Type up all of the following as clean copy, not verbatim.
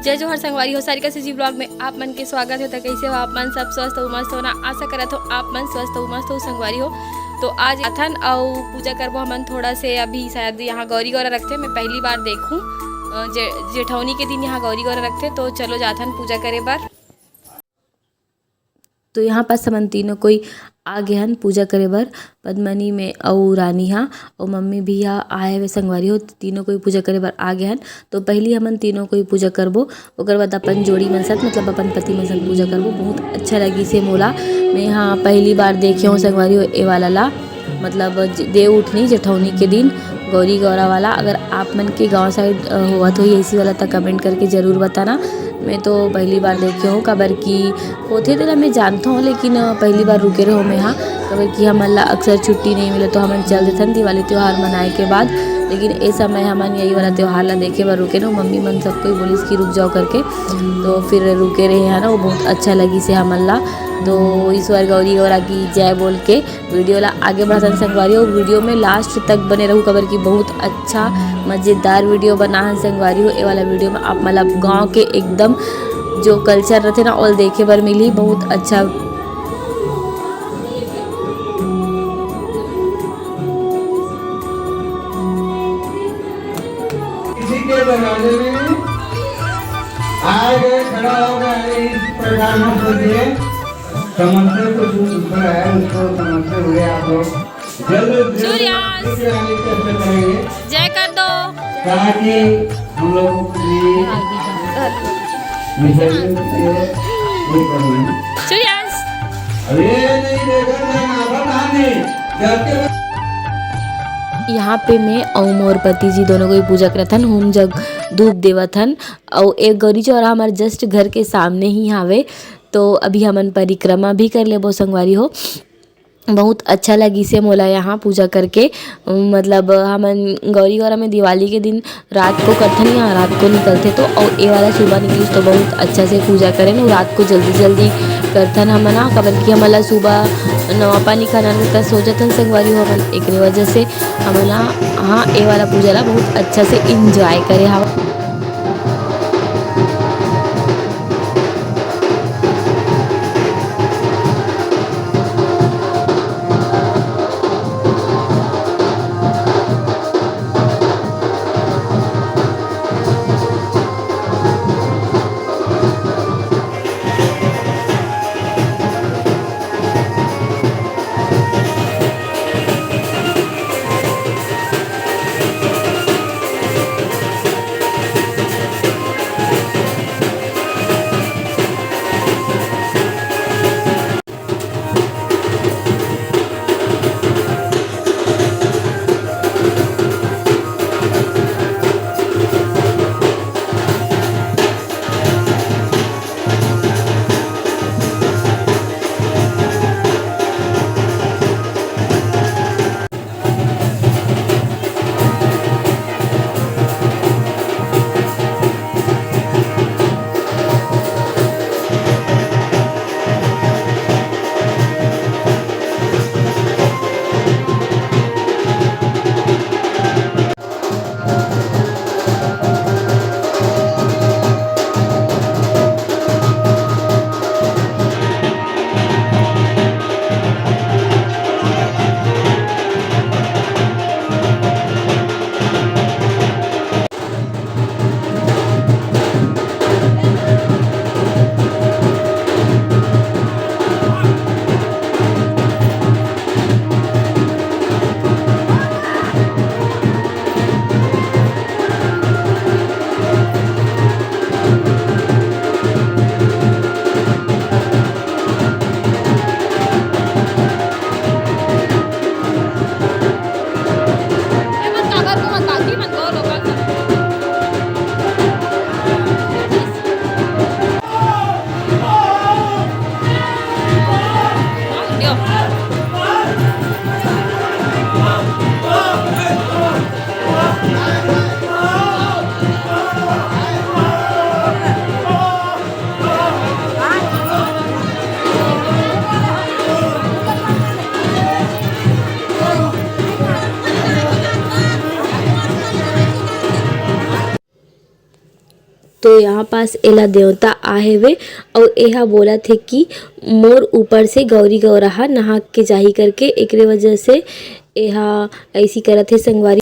जय जोहर संगवारी हो सारिका से जी ब्लॉग में आप मन के स्वागत है। तो कैसे हो आप मन? सब स्वस्थ हो मस्त हो ना? आशा करत हो आप मन स्वस्थ हो मस्त हो संगवारी हो। तो आज अथन और पूजा करबो हमन थोड़ा से। अभी शायद यहाँ गौरी गौरा रखते, मैं पहली बार देखूँ जेठौनी के दिन यहाँ गौरी गौरा रखते। तो चलो जाथन पूजा करे बार। तो यहाँ पास हमन तीनों कोई आ गए हन पूजा करे बर। पद्मनी में और रानी हा और मम्मी भी यहाँ आए हुए संगवारी हो। तीनों कोई पूजा करे बर आ गए हन। तो पहली हमन तीनों कोई पूजा करबो, ओकर बाद अपन जोड़ी मन साथ मतलब अपन पति मन साथ पूजा करबो। बहुत अच्छा लगी से मोला। मैं यहाँ पहली बार देखे हूँ संगवारी हो ए वाला ला, मतलब देव उठनी जेठौनी के दिन गौरी गौरा वाला। अगर आप मन के गांव साइड हुआ तो ये इसी वाला, तो कमेंट करके ज़रूर बताना। मैं तो पहली बार देखे हूँ, कबर की होते तेरा मैं जानता हूँ, लेकिन पहली बार रुके रहो मैं यहाँ। कबर की हमन ला अक्सर छुट्टी नहीं मिले तो हमन चल देथन दिवाली त्यौहार मनाए के बाद। लेकिन इस समय हमन यही वाला त्यौहार ला देखे बार रुके रहो। मम्मी मन सब कोई बोलिस कि रुक जाओ करके, तो फिर रुके रहे हैं ना। वो बहुत अच्छा लगी से हमन ला। तो ईश्वर गौरी गौरा की जय बोल के वीडियो ला आगे बढ़ाते संगवारी हो। वीडियो में लास्ट तक बने रहूँ, कबर की बहुत अच्छा मज़ेदार वीडियो बना है संगवारी हो। ये वाला वीडियो में आप मतलब गांव के एकदम जो कल्चर रहते ना और देखे बर मिली। बहुत अच्छा के बनाने में आज खड़ा होगा इस प्रधान खोजिए समझते को जो ऊपर है उसको समझते हुए आप लोग जल्द करेंगे जय कर दो ताकि हम लोग अरे नहीं देखा यहाँ पे मैं और मोर पति जी दोनों को पूजा करथन, होम जग धूप देवथन। और एक गौरी चौरा हमारे जस्ट घर के सामने ही हावे। तो अभी हमन परिक्रमा भी कर लेबो संगवारी हो। बहुत अच्छा लगी से मोला यहाँ पूजा करके। मतलब हमन गौरी गौरा में दिवाली के दिन रात को करथन, यहाँ रात को निकलते तो। और ये वाला सुबह निकली तो बहुत अच्छा से पूजा करें न। रात को जल्दी जल्दी करथन हमन। कबर की हमन ला सुबह नवा पानी खाना रहता सो जाथन संगवारी हो। हमन एक वजह से हमन हाँ ये वाला पूजा ला बहुत अच्छा से इंजॉय करे हवा। तो यहाँ पास एला देवता आए हुए और यह बोला थे कि मोर ऊपर से गौरी गौराहा नहा के जाही करके, एकरे वजह से यह ऐसी करत है संगवारी।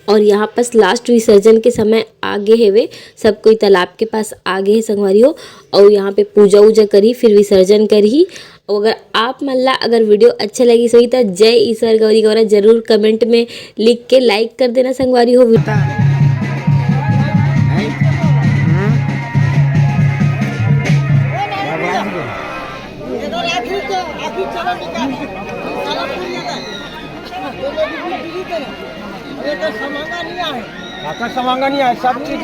और यहाँ पास लास्ट विसर्जन के समय आगे है वे सब कोई तालाब के पास आगे है संगवारी हो, और यहाँ पे पूजा वूजा करी फिर विसर्जन करी। और अगर आप मन ला अगर वीडियो अच्छा लगी सही तो जय ईश्वर गौरी गौरा जरूर कमेंट में लिख के लाइक कर देना संगवारी हो। समांगा नहीं है सब चीज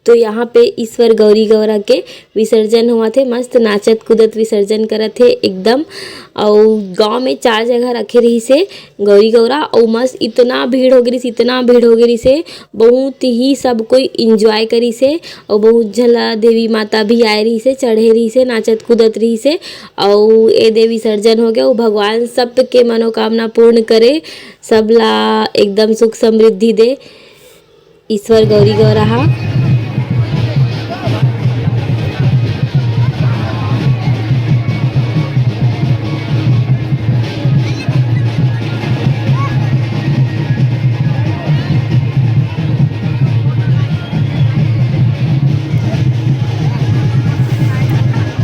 तो यहाँ पे ईश्वर गौरी गौरा के विसर्जन हुआ थे, मस्त नाचत कूदत विसर्जन करत थे एकदम। और गांव में 4 जगह रखे रही से गौरी गौरा, और मस्त इतना भीड़ हो गई से, इतना भीड़ हो गई से, बहुत ही सब कोई इंजॉय करी से। और बहुत झला देवी माता भी आए रही से, चढ़े रही से, नाचत कूदत रही से। और ये देवी विसर्जन हो गया। वो भगवान सब के मनोकामना पूर्ण करे, सबला एकदम सुख समृद्धि दे। ईश्वर गौरी गौरा।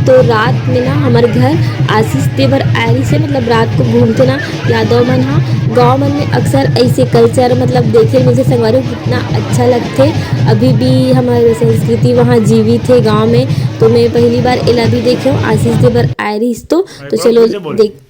तो रात में ना हमारे घर आशीष देवर आयरी से मतलब रात को घूमते ना यादव मन हाँ गाँव मन में अक्सर ऐसे कल्चर मतलब देखे मुझे संगवारी कितना अच्छा लगते। अभी भी हमारी संस्कृति वहाँ जीवित है गांव में। तो मैं पहली बार एला भी देखे हूँ आशीष देवर आयरी तो चलो देख।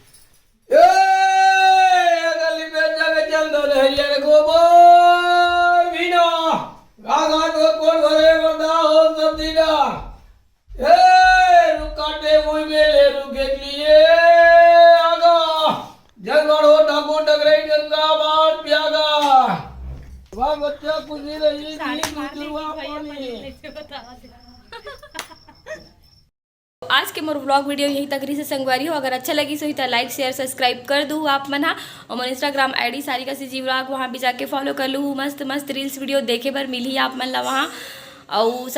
आज के मोर व्लॉग वीडियो यही तक रही से संगवारी हो। अगर अच्छा लगी सो तो लाइक शेयर सब्सक्राइब कर दू आप मन हा। और मोर इंस्टाग्राम आईडी सारिका से जी व्लॉग वहाँ भी जाके फॉलो कर लूँ। मस्त मस्त रील्स वीडियो देखे बर मिली आप मन ला वहाँ। और